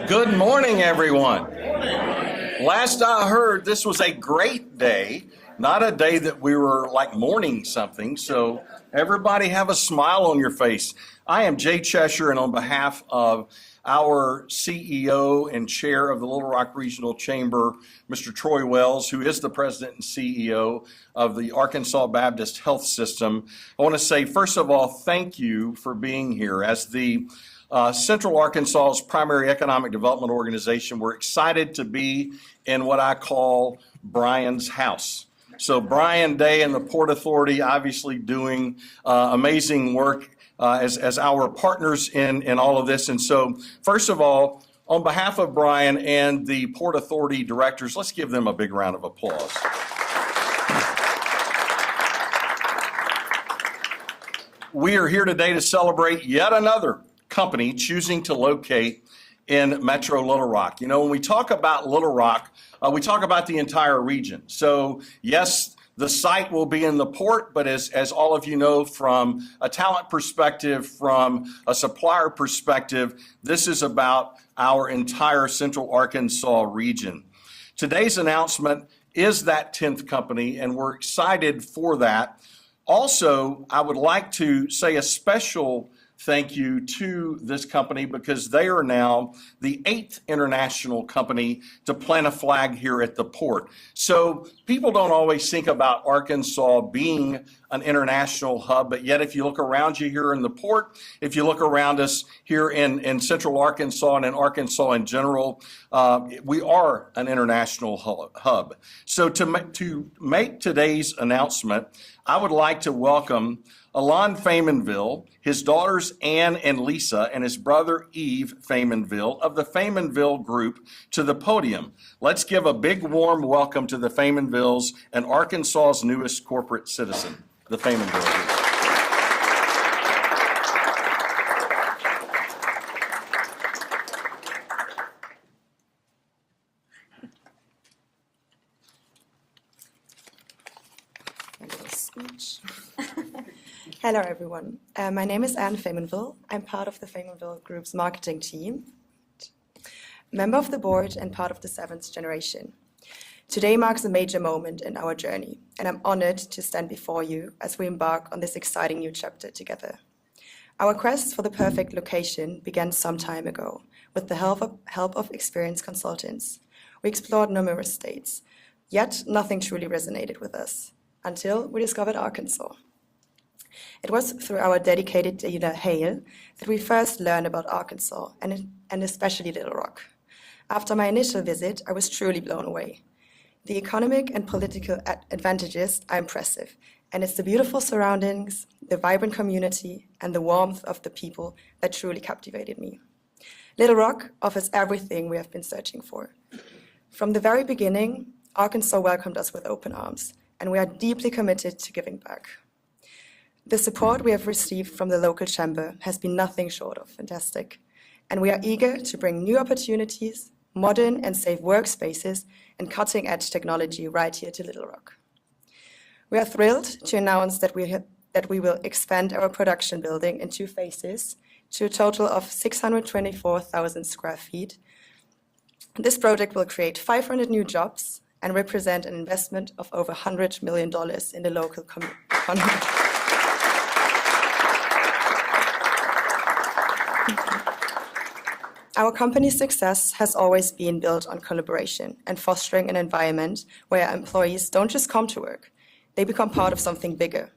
Good morning, everyone. Last I heard, this was a great day, not a day that we were like mourning something. So everybody have a smile on your face. I am Jay Cheshire, and on behalf of our CEO and chair of the Little Rock Regional Chamber, Mr. Troy Wells, who is the president and CEO of the Arkansas Baptist Health System, I want to say, first of all, thank you for being here. As the Central Arkansas's primary economic development organization, we're excited to be in what I call Brian's house. So Brian Day and the Port Authority obviously doing amazing work as our partners in all of this. And so, first of all, on behalf of Brian and the Port Authority directors, let's give them a big round of applause. We are here today to celebrate yet another company choosing to locate in Metro Little Rock. You know, when we talk about Little Rock, we talk about the entire region. So, yes, the site will be in the port, but as all of you know, from a talent perspective, from a supplier perspective, this is about our entire Central Arkansas region. Today's announcement is that 10th company, and we're excited for that. Also, I would like to say a special thank you to this company because they are now the 8th international company to plant a flag here at the port. So people don't always think about Arkansas being an international hub, but yet if you look around you here in the port, if you look around us here in Central Arkansas and in Arkansas in general, we are an international hub. So to make today's announcement, I would like to welcome Alon Faymanville, his daughters Ann and Lisa, and his brother Eve Faymanville of the Faymanville Group to the podium. Let's give a big warm welcome to the Faymanvilles and Arkansas's newest corporate citizen, the Faymanville Group. Hello, everyone. My name is Anne Faymanville. I'm part of the Faymanville Group's marketing team, member of the board, and part of the 7th generation. Today marks a major moment in our journey, and I'm honored to stand before you as we embark on this exciting new chapter together. Our quest for the perfect location began some time ago with the help of experienced consultants. We explored numerous states, yet nothing truly resonated with us until we discovered Arkansas. It was through our dedicated dealer, Hale, that we first learned about Arkansas, and especially Little Rock. After my initial visit, I was truly blown away. The economic and political advantages are impressive, and it's the beautiful surroundings, the vibrant community, and the warmth of the people that truly captivated me. Little Rock offers everything we have been searching for. From the very beginning, Arkansas welcomed us with open arms, and we are deeply committed to giving back. The support we have received from the local chamber has been nothing short of fantastic, and we are eager to bring new opportunities, modern and safe workspaces, and cutting-edge technology right here to Little Rock. We are thrilled to announce that we will expand our production building in 2 phases to a total of 624,000 square feet. This project will create 500 new jobs and represent an investment of over $100 million in the local economy. Our company's success has always been built on collaboration and fostering an environment where our employees don't just come to work, they become part of something bigger.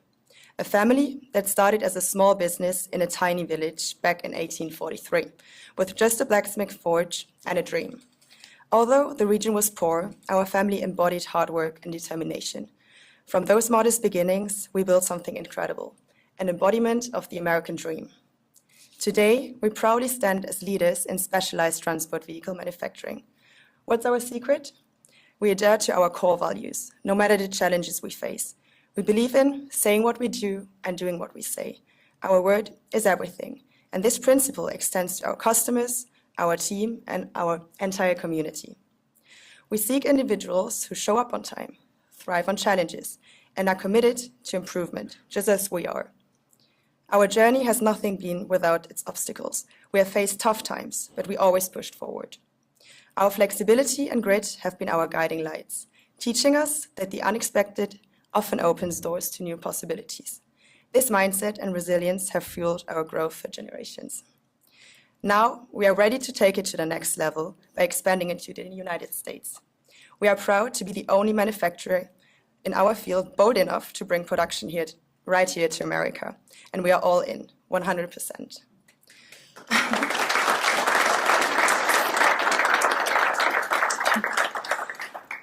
A family that started as a small business in a tiny village back in 1843, with just a blacksmith forge and a dream. Although the region was poor, our family embodied hard work and determination. From those modest beginnings, we built something incredible, an embodiment of the American dream. Today, we proudly stand as leaders in specialized transport vehicle manufacturing. What's our secret? We adhere to our core values, no matter the challenges we face. We believe in saying what we do and doing what we say. Our word is everything, and this principle extends to our customers, our team, and our entire community. We seek individuals who show up on time, thrive on challenges, and are committed to improvement, just as we are. Our journey has nothing been without its obstacles. We have faced tough times, but we always pushed forward. Our flexibility and grit have been our guiding lights, teaching us that the unexpected often opens doors to new possibilities. This mindset and resilience have fueled our growth for generations. Now, we are ready to take it to the next level by expanding into the United States. We are proud to be the only manufacturer in our field bold enough to bring production here, right here to America, and we are all in, 100%.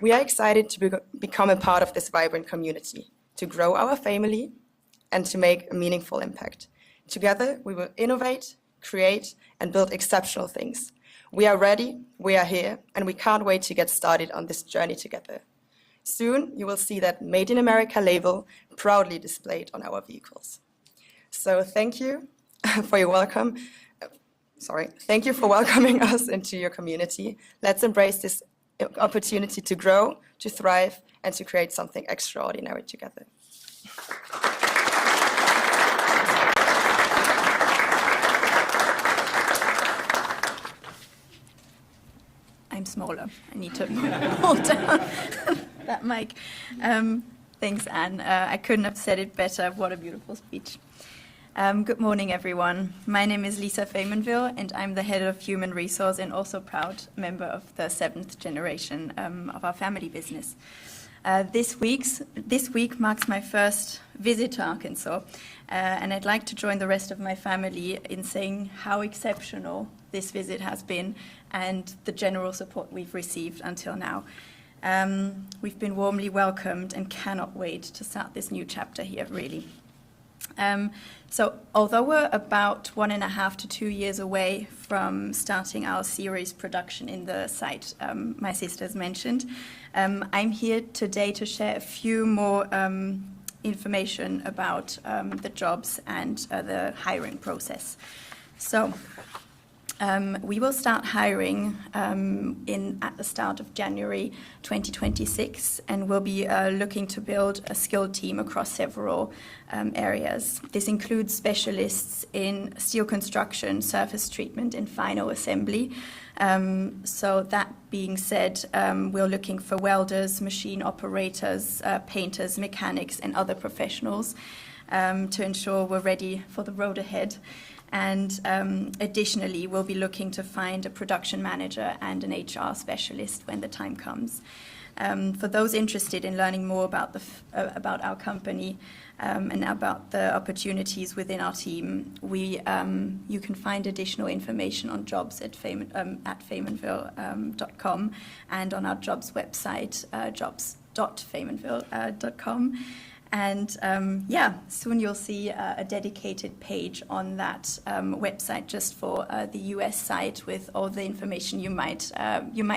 We are excited to become a part of this vibrant community, to grow our family, and to make a meaningful impact. Together, we will innovate, create, and build exceptional things. We are ready, we are here, and we can't wait to get started on this journey together. Soon, you will see that Made in America label proudly displayed on our vehicles. So thank you for your welcome. Thank you for welcoming us into your community. Let's embrace this opportunity to grow, to thrive, and to create something extraordinary together. I'm smaller. I need to hold down that mic. Thanks, Anne. I couldn't have said it better. What a beautiful speech. Good morning, everyone. My name is Lisa Faymanville, and I'm the head of human resource and also proud member of the 7th generation of our family business. This week marks my first visit to Arkansas, and I'd like to join the rest of my family in saying how exceptional this visit has been and the general support we've received until now. We've been warmly welcomed and cannot wait to start this new chapter here, really. So although we're about 1.5 to 2 years away from starting our series production in the site my sisters mentioned, I'm here today to share a few more information about the jobs and the hiring process. So we will start hiring at the start of January 2026, and we'll be looking to build a skilled team across several areas. This includes specialists in steel construction, surface treatment, and final assembly. So that being said, we're looking for welders, machine operators, painters, mechanics, and other professionals to ensure we're ready for the road ahead. And additionally, we'll be looking to find a production manager and an HR specialist when the time comes. For those interested in learning more about our company and about the opportunities within our team, you can find additional information on jobs at faymanville.com and on our jobs website, jobs.faymanville.com. And soon you'll see a dedicated page on that website just for the US site with all the information you might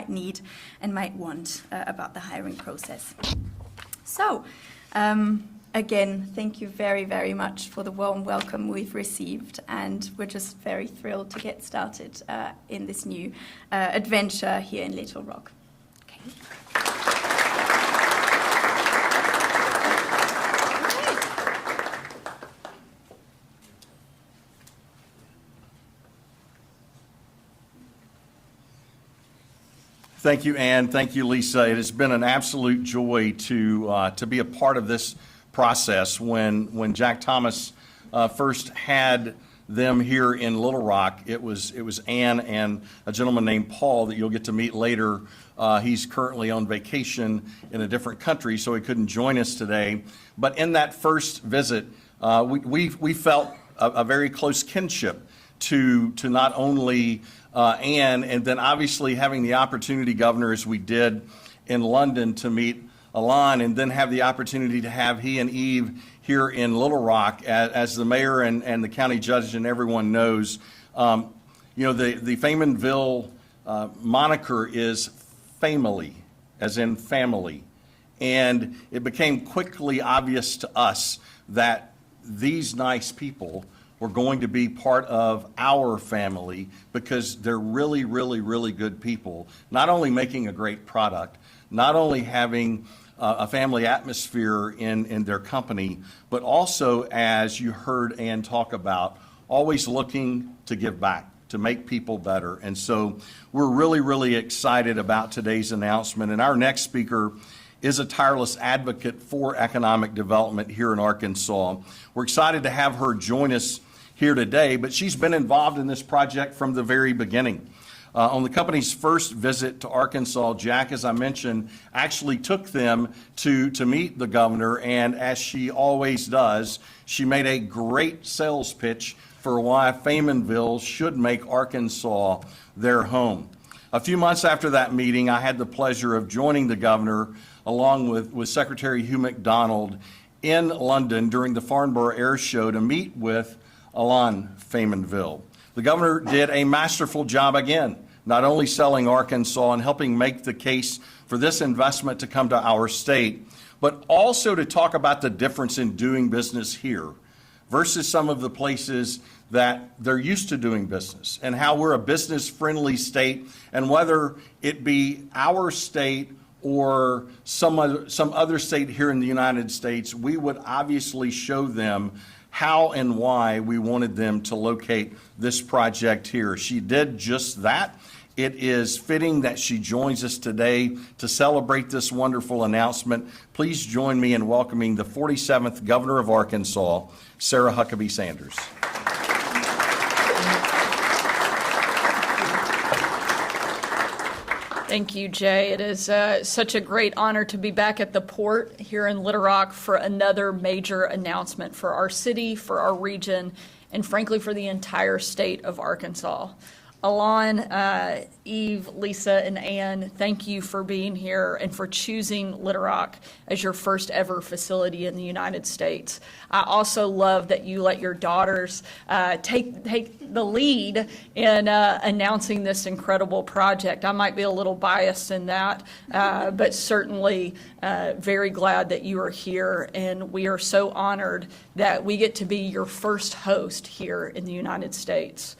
need and might want about the hiring process. So, again, thank you very, very much for the warm welcome we've received, and we're just very thrilled to get started in this new adventure here in Little Rock. Okay. Thank you, Anne. Thank you, Lisa. It has been an absolute joy to be a part of this process. When Jack Thomas first had them here in Little Rock, it was Anne and a gentleman named Paul that you'll get to meet later. He's currently on vacation in a different country, so he couldn't join us today. But in that first visit, we felt a very close kinship to not only Anne, and then obviously having the opportunity, Governor, as we did in London, to meet Alon, and then have the opportunity to have he and Eve here in Little Rock. As the mayor and the county judge and everyone knows, the Faymanville moniker is family, as in family. And it became quickly obvious to us that these nice people were going to be part of our family because they're really, really, really good people, not only making a great product, not only having a family atmosphere in their company, but also, as you heard Ann talk about, always looking to give back, to make people better. And so we're really, really excited about today's announcement. And our next speaker is a tireless advocate for economic development here in Arkansas. We're excited to have her join us here today, but she's been involved in this project from the very beginning. On the company's first visit to Arkansas, Jack, as I mentioned, actually took them to meet the governor, and as she always does, she made a great sales pitch for why Faymanville should make Arkansas their home. A few months after that meeting, I had the pleasure of joining the governor along with Secretary Hugh McDonald in London during the Farnborough Air Show to meet with Alon Faymanville. The governor did a masterful job again, not only selling Arkansas and helping make the case for this investment to come to our state, but also to talk about the difference in doing business here versus some of the places that they're used to doing business, and how we're a business-friendly state, and whether it be our state or some other state here in the United States, we would obviously show them how and why we wanted them to locate this project here. She did just that. It is fitting that she joins us today to celebrate this wonderful announcement. Please join me in welcoming the 47th Governor of Arkansas, Sarah Huckabee Sanders. Thank you, Jay. It is such a great honor to be back at the port here in Little Rock for another major announcement for our city, for our region, and frankly, for the entire state of Arkansas. Alon, Eve, Lisa, and Ann, thank you for being here and for choosing Little Rock as your first ever facility in the United States. I also love that you let your daughters take the lead in announcing this incredible project. I might be a little biased in that, but certainly very glad that you are here, and we are so honored that we get to be your first host here in the United States.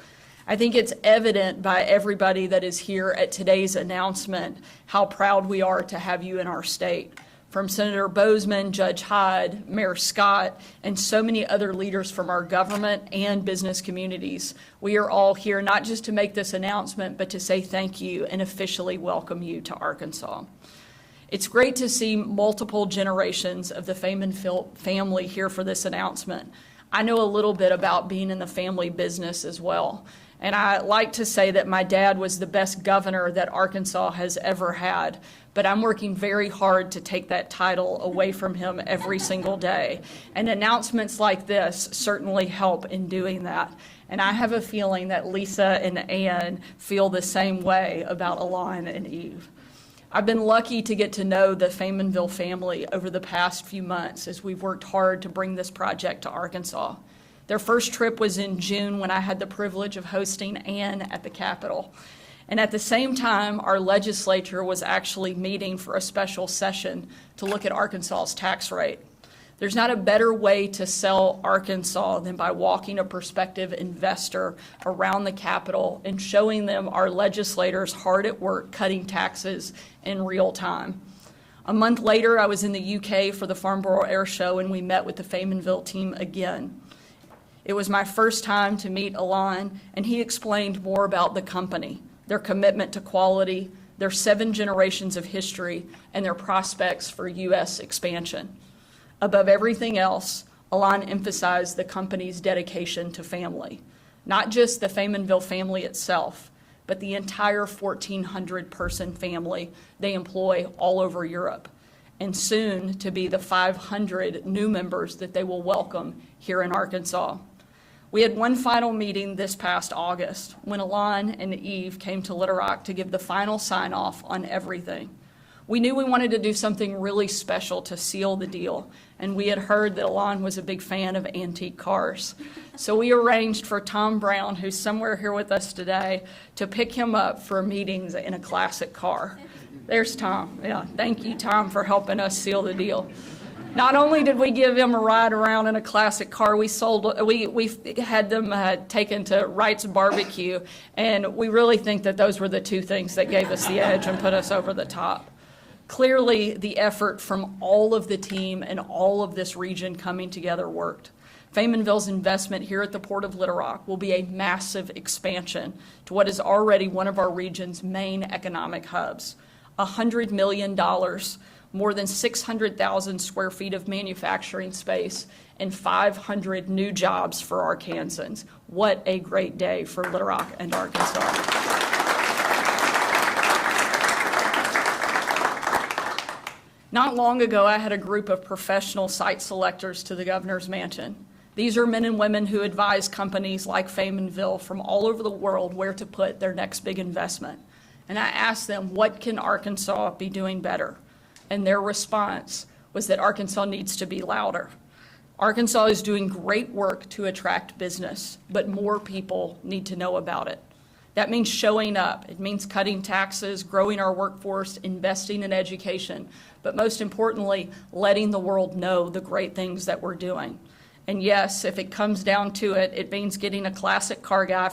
I think it's evident by everybody that is here at today's announcement how proud we are to have you in our state. From Senator Bozeman, Judge Hyde, Mayor Scott, and so many other leaders from our government and business communities. We are all here not just to make this announcement, but to say thank you and officially welcome you to Arkansas. It's great to see multiple generations of the Faymanville family here for this announcement. I know a little bit about being in the family business as well. And I like to say that my dad was the best governor that Arkansas has ever had, but I'm working very hard to take that title away from him every single day. And announcements like this certainly help in doing that. And I have a feeling that Lisa and Ann feel the same way about Alon and Eve. I've been lucky to get to know the Faymanville family over the past few months as we've worked hard to bring this project to Arkansas. Their first trip was in June when I had the privilege of hosting Ann at the Capitol. And at the same time, our legislature was actually meeting for a special session to look at Arkansas's tax rate. There's not a better way to sell Arkansas than by walking a prospective investor around the Capitol and showing them our legislators hard at work cutting taxes in real time. A month later, I was in the UK for the Farnborough Air Show, and we met with the Faymanville team again. It was my first time to meet Alon, and he explained more about the company, their commitment to quality, their 7 generations of history, and their prospects for U.S. expansion. Above everything else, Alon emphasized the company's dedication to family, not just the Faymanville family itself, but the entire 1,400-person family they employ all over Europe, and soon to be the 500 new members that they will welcome here in Arkansas. We had one final meeting this past August when Alon and Eve came to Little Rock to give the final sign-off on everything. We knew we wanted to do something really special to seal the deal, and we had heard that Alon was a big fan of antique cars. So we arranged for Tom Brown, who's somewhere here with us today, to pick him up for meetings in a classic car. There's Tom. Yeah, thank you, Tom, for helping us seal the deal. Not only did we give him a ride around in a classic car, we had them taken to Wright's Barbecue, and we really think that those were the 2 things that gave us the edge and put us over the top. Clearly, the effort from all of the team and all of this region coming together worked. Faymonville's investment here at the Port of Little Rock will be a massive expansion to what is already one of our region's main economic hubs. $100 million, more than 600,000 square feet of manufacturing space, and 500 new jobs for Arkansans. What a great day for Little Rock and Arkansas. Not long ago, I had a group of professional site selectors to the governor's mansion. These are men and women who advise companies like Faymonville from all over the world where to put their next big investment. And I asked them, what can Arkansas be doing better? And their response was that Arkansas needs to be louder. Arkansas is doing great work to attract business, but more people need to know about it. That means showing up. It means cutting taxes, growing our workforce, investing in education, but most importantly, letting the world know the great things that we're doing. And yes, if it comes down to it, it means getting a classic car guy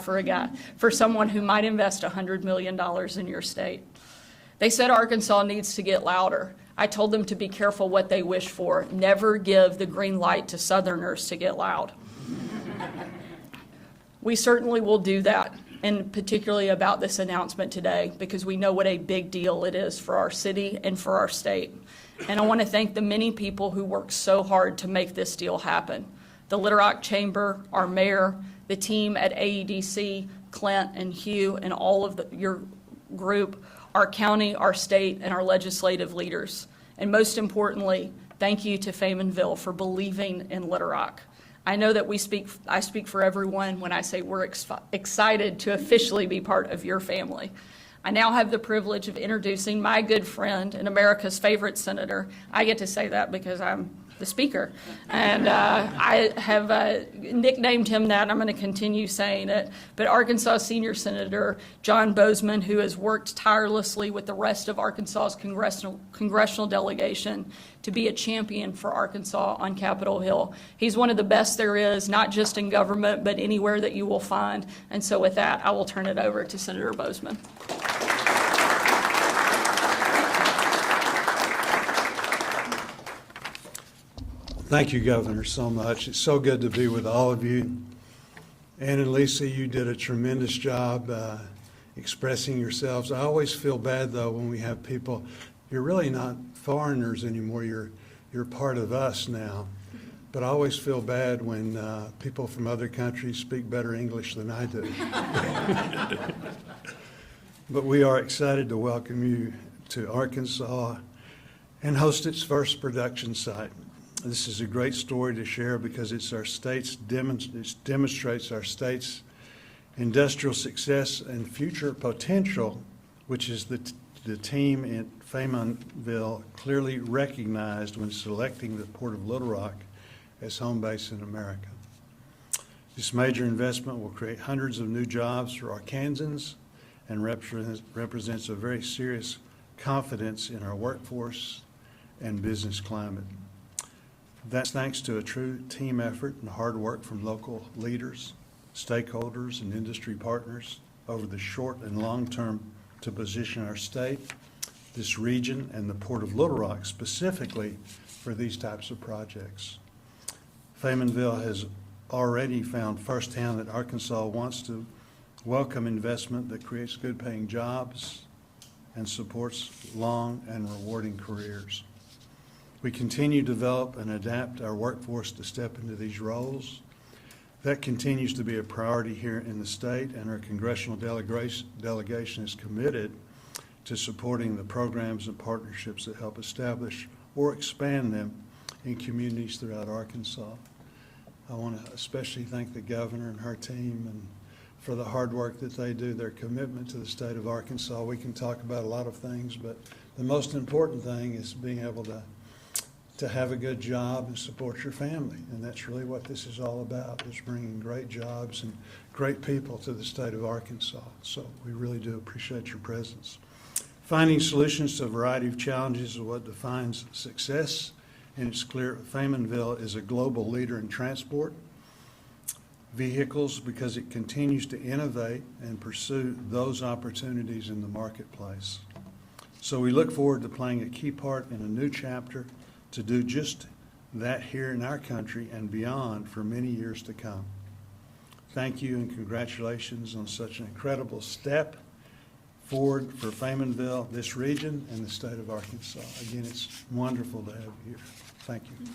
for someone who might invest $100 million in your state. They said Arkansas needs to get louder. I told them to be careful what they wish for. Never give the green light to Southerners to get loud. We certainly will do that, and particularly about this announcement today, because we know what a big deal it is for our city and for our state. And I want to thank the many people who worked so hard to make this deal happen. The Little Rock Chamber, our mayor, the team at AEDC, Clint and Hugh, and all of your group, our county, our state, and our legislative leaders. And most importantly, thank you to Faymonville for believing in Little Rock. I know that I speak for everyone when I say we're excited to officially be part of your family. I now have the privilege of introducing my good friend and America's favorite senator. I get to say that because I'm the speaker. And I have nicknamed him that, and I'm going to continue saying it. But Arkansas Senior Senator John Bozeman, who has worked tirelessly with the rest of Arkansas's congressional delegation to be a champion for Arkansas on Capitol Hill. He's one of the best there is, not just in government, but anywhere that you will find. And so with that, I will turn it over to Senator Bozeman. Thank you, Governor, so much. It's so good to be with all of you. Ann and Lisa, you did a tremendous job expressing yourselves. I always feel bad, though, when we have people, you're really not foreigners anymore, you're part of us now. But I always feel bad when people from other countries speak better English than I do. But we are excited to welcome you to Arkansas and host its first production site. This is a great story to share because it demonstrates our state's industrial success and future potential, which is the team in Faymonville clearly recognized when selecting the Port of Little Rock as home base in America. This major investment will create hundreds of new jobs for Arkansans and represents a very serious confidence in our workforce and business climate. That's thanks to a true team effort and hard work from local leaders, stakeholders, and industry partners over the short and long term to position our state, this region, and the Port of Little Rock specifically for these types of projects. Faymonville has already found firsthand that Arkansas wants to welcome investment that creates good paying jobs and supports long and rewarding careers. We continue to develop and adapt our workforce to step into these roles. That continues to be a priority here in the state, and our congressional delegation is committed to supporting the programs and partnerships that help establish or expand them in communities throughout Arkansas. I want to especially thank the governor and her team and for the hard work that they do, their commitment to the state of Arkansas. We can talk about a lot of things, but the most important thing is being able to have a good job and support your family. And that's really what this is all about, is bringing great jobs and great people to the state of Arkansas. So we really do appreciate your presence. Finding solutions to a variety of challenges is what defines success. And it's clear Faymonville is a global leader in transport vehicles because it continues to innovate and pursue those opportunities in the marketplace. So we look forward to playing a key part in a new chapter to do just that here in our country and beyond for many years to come. Thank you and congratulations on such an incredible step forward for Faymonville, this region, and the state of Arkansas. Again, it's wonderful to have you here. Thank you.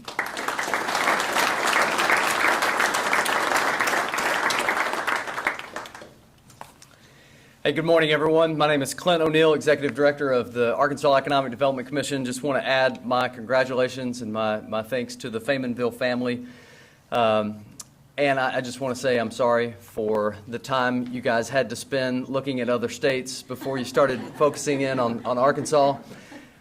Hey, good morning, everyone. My name is Clint O'Neill, Executive Director of the Arkansas Economic Development Commission. Just want to add my congratulations and my thanks to the Faymonville family. And I just want to say I'm sorry for the time you guys had to spend looking at other states before you started focusing in on Arkansas.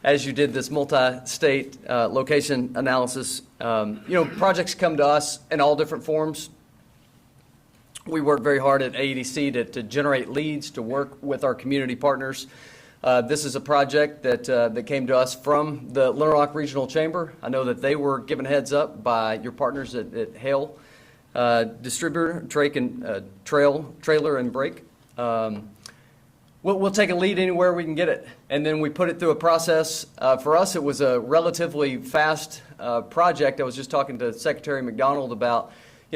As you did this multi-state location analysis, projects come to us in all different forms. We work very hard at AEDC to generate leads, to work with our community partners. This is a project that came to us from the Little Rock Regional Chamber. I know that they were given heads up by your partners at Hale Distributor, Trailer and Brake. We'll take a lead anywhere we can get it, and then we put it through a process. For us, it was a relatively fast project. I was just talking to Secretary McDonald about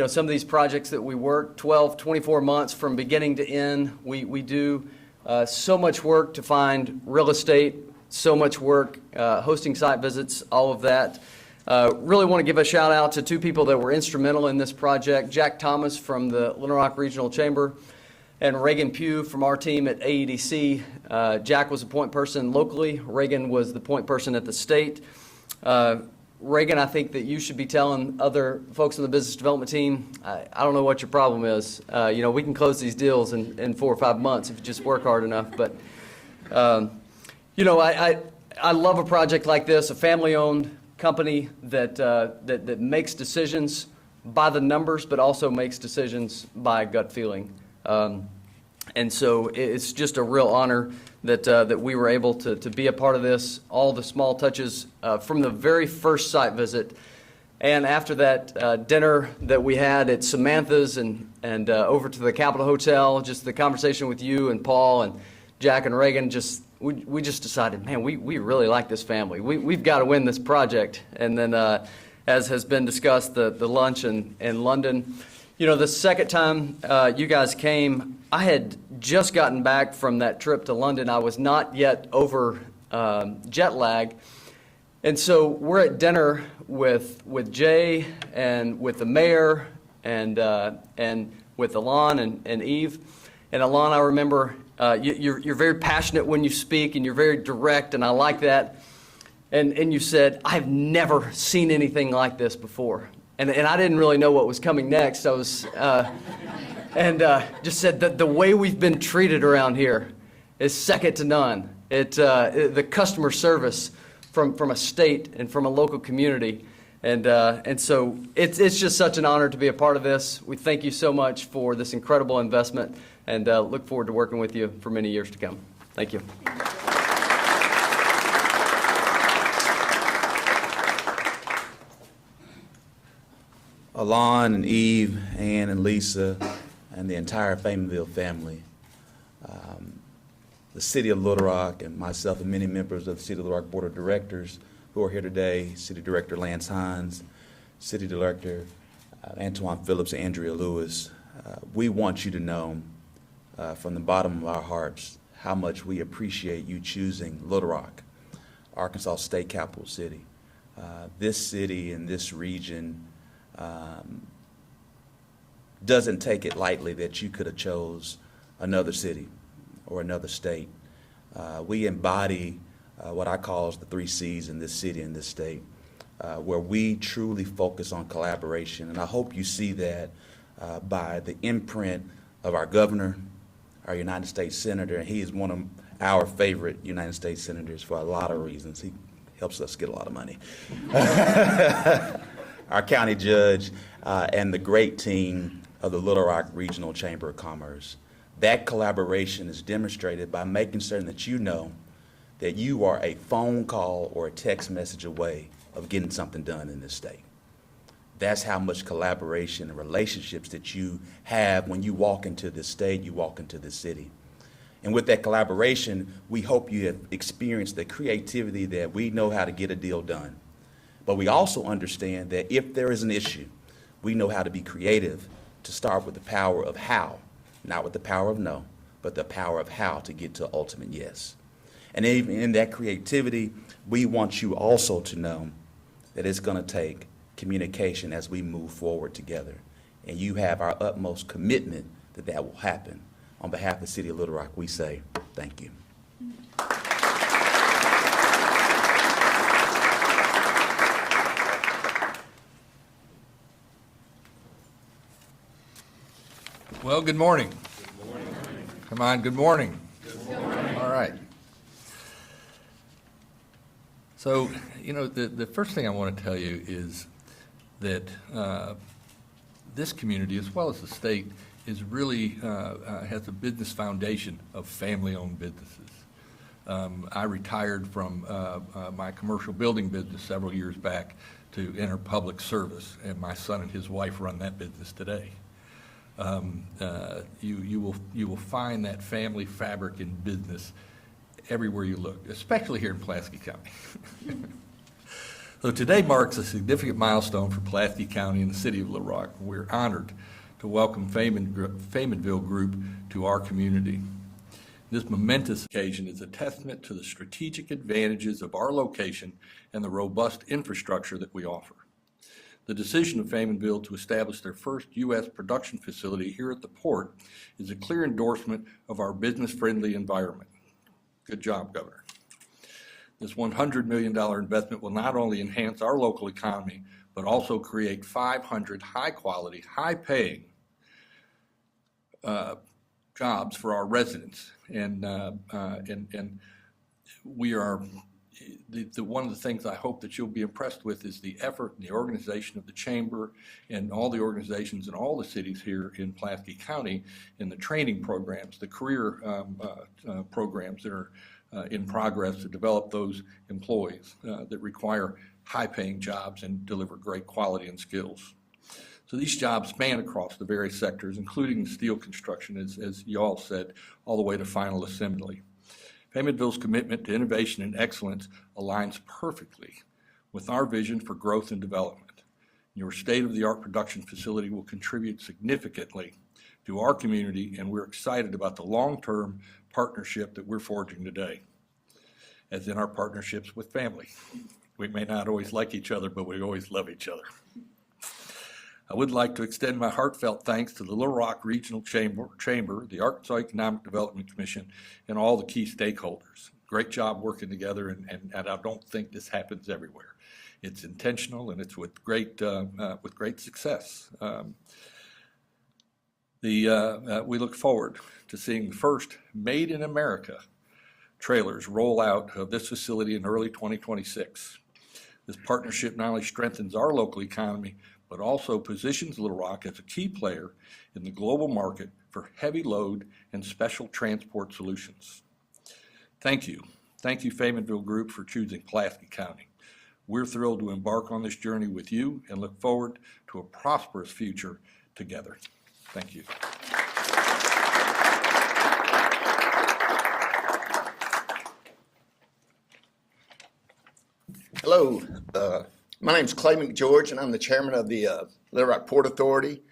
some of these projects that we work 12, 24 months from beginning to end. We do so much work to find real estate, so much work hosting site visits, all of that. Really want to give a shout out to two people that were instrumental in this project, Jack Thomas from the Little Rock Regional Chamber and Reagan Pugh from our team at AEDC. Jack was the point person locally. Reagan was the point person at the state. Reagan, I think that you should be telling other folks on the business development team, I don't know what your problem is. We can close these deals in 4 or 5 months if you just work hard enough. But, I love a project like this, a family-owned company that makes decisions by the numbers, but also makes decisions by gut feeling. And so it's just a real honor that we were able to be a part of this, all the small touches from the very first site visit. And after that dinner that we had at Samantha's and over to the Capitol Hotel, just the conversation with you and Paul and Jack and Reagan, we just decided, man, we really like this family. We've got to win this project. And then as has been discussed, the lunch in London. The second time you guys came, I had just gotten back from that trip to London. I was not yet over jet lag. And so we're at dinner with Jay and with the mayor and with Alon and Eve. And Alon, I remember you're very passionate when you speak and you're very direct, and I like that. And you said, I've never seen anything like this before. And I didn't really know what was coming next. I was, just said that the way we've been treated around here is second to none. The customer service from a state and from a local community, and so it's just such an honor to be a part of this. We thank you so much for this incredible investment, and look forward to working with you for many years to come. Thank you. Alon and Eve, Ann and Lisa, and the entire Faymonville family, the City of Little Rock, and myself and many members of the City of Little Rock Board of Directors who are here today, City Director Lance Hines, City Director Antoine Phillips, Andrea Lewis. We want you to know from the bottom of our hearts how much we appreciate you choosing Little Rock, Arkansas State Capital City. This city and this region doesn't take it lightly that you could have chose another city or another state. We embody what I call the 3 C's in this city and this state, where we truly focus on collaboration. And I hope you see that by the imprint of our governor, our United States Senator, and he is one of our favorite United States Senators for a lot of reasons. He helps us get a lot of money. Our county judge, and the great team of the Little Rock Regional Chamber of Commerce. That collaboration is demonstrated by making certain that you know that you are a phone call or a text message away of getting something done in this state. That's how much collaboration and relationships that you have when you walk into this state, you walk into this city. And with that collaboration, we hope you have experienced the creativity that we know how to get a deal done. But we also understand that if there is an issue, we know how to be creative to start with the power of how, not with the power of no, but the power of how to get to ultimate yes. And even in that creativity, we want you also to know that it's going to take communication as we move forward together. And you have our utmost commitment that that will happen. On behalf of the City of Little Rock, we say thank you. Well, good morning. Good morning. Come on, good morning. Good morning. All right. So, the first thing I want to tell you is that this community, as well as the state, is really has a business foundation of family-owned businesses. I retired from my commercial building business several years back to enter public service, and my son and his wife run that business today. You will find that family fabric in business everywhere you look, especially here in Pulaski County. So today marks a significant milestone for Pulaski County and the City of Little Rock. We're honored to welcome Faymanville Group to our community. This momentous occasion is a testament to the strategic advantages of our location and the robust infrastructure that we offer. The decision of Faymanville to establish their first U.S. production facility here at the port is a clear endorsement of our business-friendly environment. Good job, Governor. This $100 million investment will not only enhance our local economy, but also create 500 high-quality, high-paying jobs for our residents. And we are, one of the things I hope that you'll be impressed with is the effort and the organization of the Chamber and all the organizations in all the cities here in Pulaski County in the training programs, the career programs that are in progress to develop those employees that require high-paying jobs and deliver great quality and skills. So these jobs span across the various sectors, including steel construction, as you all said, all the way to final assembly. Faymanville's commitment to innovation and excellence aligns perfectly with our vision for growth and development. Your state-of-the-art production facility will contribute significantly to our community, and we're excited about the long-term partnership that we're forging today, as in our partnerships with family. We may not always like each other, but we always love each other. I would like to extend my heartfelt thanks to the Little Rock Regional Chamber, the Arkansas Economic Development Commission, and all the key stakeholders. Great job working together, and I don't think this happens everywhere. It's intentional, and it's with great success. We look forward to seeing the first Made in America trailers roll out of this facility in early 2026. This partnership not only strengthens our local economy, but also positions Little Rock as a key player in the global market for heavy load and special transport solutions. Thank you. Thank you, Faymanville Group, for choosing Pulaski County. We're thrilled to embark on this journey with you and look forward to a prosperous future together. Thank you. Hello, my name is Clay McGeorge, and I'm the chairman of the Little Rock Port Authority,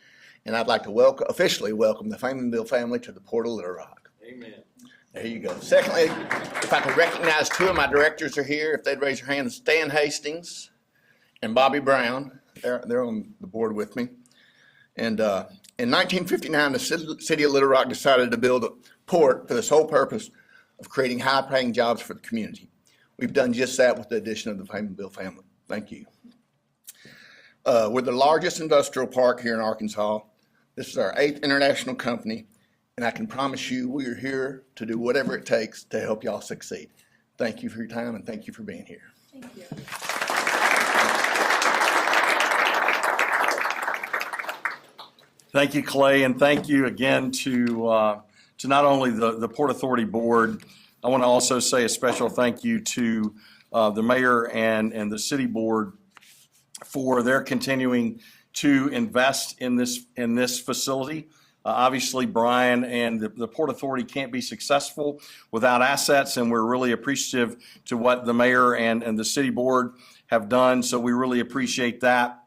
and I'd like to officially welcome the Faymanville family to the Port of Little Rock. Amen. There you go. Secondly, if I could recognize two of my directors are here, if they'd raise their hands, Stan Hastings and Bobby Brown. They're on the board with me. And in 1959, the city of Little Rock decided to build a port for the sole purpose of creating high-paying jobs for the community. We've done just that with the addition of the Faymanville family. Thank you. We're the largest industrial park here in Arkansas. This is our 8th international company, and I can promise you we are here to do whatever it takes to help y'all succeed. Thank you for your time, and thank you for being here. Thank you. Thank you, Clay, and thank you again to not only the Port Authority Board. I want to also say a special thank you to the mayor and the city board for their continuing to invest in this facility. Obviously, Brian and the Port Authority can't be successful without assets, and we're really appreciative to what the mayor and the city board have done. So we really appreciate that.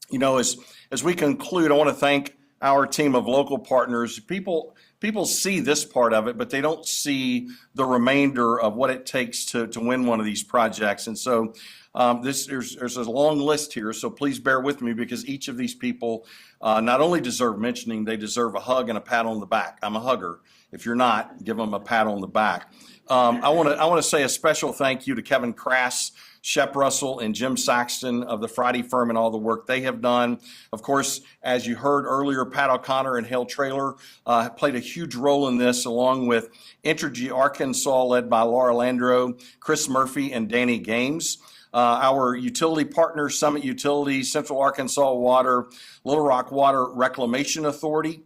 You know, as we conclude, I want to thank our team of local partners. People see this part of it, but they don't see the remainder of what it takes to win one of these projects. And so there's a long list here, so please bear with me, because each of these people not only deserve mentioning, they deserve a hug and a pat on the back. I'm a hugger. If you're not, give them a pat on the back. I want to say a special thank you to Kevin Crass, Shep Russell, and Jim Saxton of the Friday firm and all the work they have done. Of course, as you heard earlier, Pat O'Connor and Hale Traylor played a huge role in this, along with Entergy Arkansas, led by Laura Landro, Chris Murphy, and Danny Games. Our utility partners, Summit Utilities, Central Arkansas Water, Little Rock Water Reclamation Authority,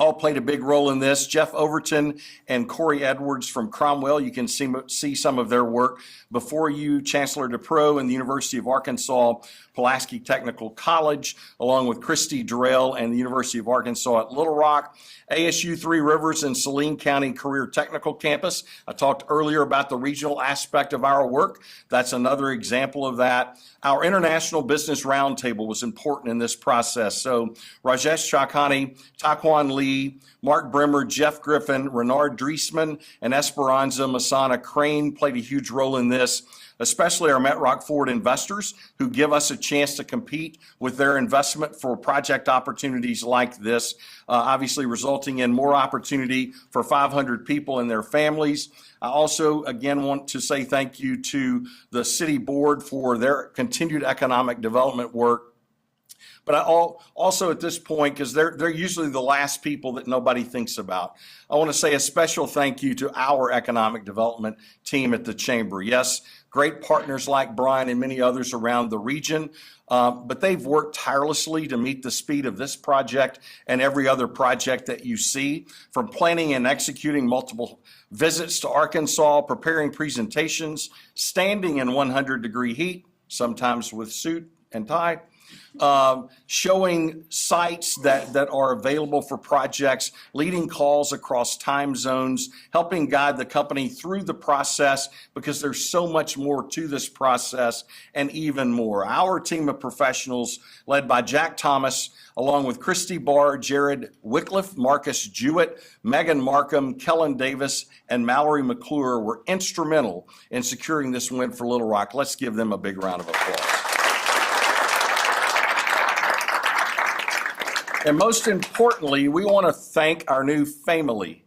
all played a big role in this. Jeff Overton and Corey Edwards from Cromwell, you can see some of their work before you. Chancellor DePro and the University of Arkansas Pulaski Technical College, along with Christy Durrell and the University of Arkansas at Little Rock. ASU Three Rivers and Saline County Career Technical Campus. I talked earlier about the regional aspect of our work. That's another example of that. Our International Business Roundtable was important in this process. So Rajesh Chakani, Taquan Lee, Mark Brimmer, Jeff Griffin, Renard Driesman, and Esperanza Masana Crane played a huge role in this, especially our Met Rock Forward investors, who give us a chance to compete with their investment for project opportunities like this, obviously resulting in more opportunity for 500 people and their families. I also, again, want to say thank you to the city board for their continued economic development work. But also at this point, because they're usually the last people that nobody thinks about, I want to say a special thank you to our economic development team at the Chamber. Yes, great partners like Brian and many others around the region, but they've worked tirelessly to meet the speed of this project and every other project that you see, from planning and executing multiple visits to Arkansas, preparing presentations, standing in 100-degree heat, sometimes with suit and tie, showing sites that are available for projects, leading calls across time zones, helping guide the company through the process, because there's so much more to this process and even more. Our team of professionals, led by Jack Thomas, along with Christy Barr, Jared Wycliffe, Marcus Jewett, Megan Markham, Kellen Davis, and Mallory McClure, were instrumental in securing this win for Little Rock. Let's give them a big round of applause. And most importantly, we want to thank our new family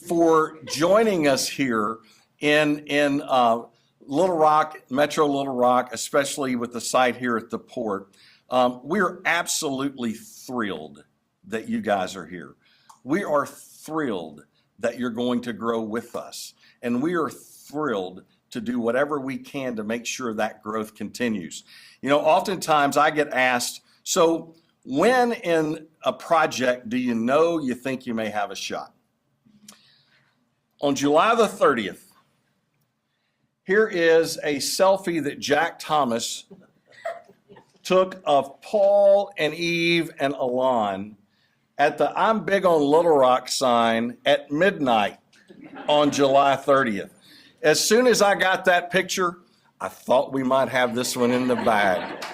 for joining us here in Little Rock, Metro Little Rock, especially with the site here at the port. We're absolutely thrilled that you guys are here. We are thrilled that you're going to grow with us. And we are thrilled to do whatever we can to make sure that growth continues. You know, oftentimes I get asked, so when in a project do you know you think you may have a shot? On July the 30th, here is a selfie that Jack Thomas took of Paul and Eve and Alon at the I'm Big on Little Rock sign at midnight on July 30th. As soon as I got that picture, I thought we might have this one in the bag.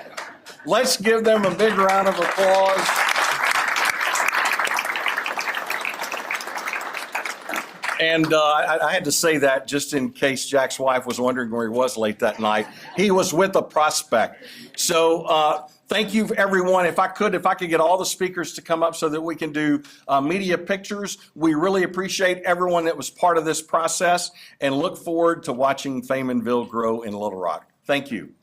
Let's give them a big round of applause. And I had to say that just in case Jack's wife was wondering where he was late that night. He was with a prospect. So thank you, everyone. If I could get all the speakers to come up so that we can do media pictures. We really appreciate everyone that was part of this process and look forward to watching Faymanville grow in Little Rock. Thank you.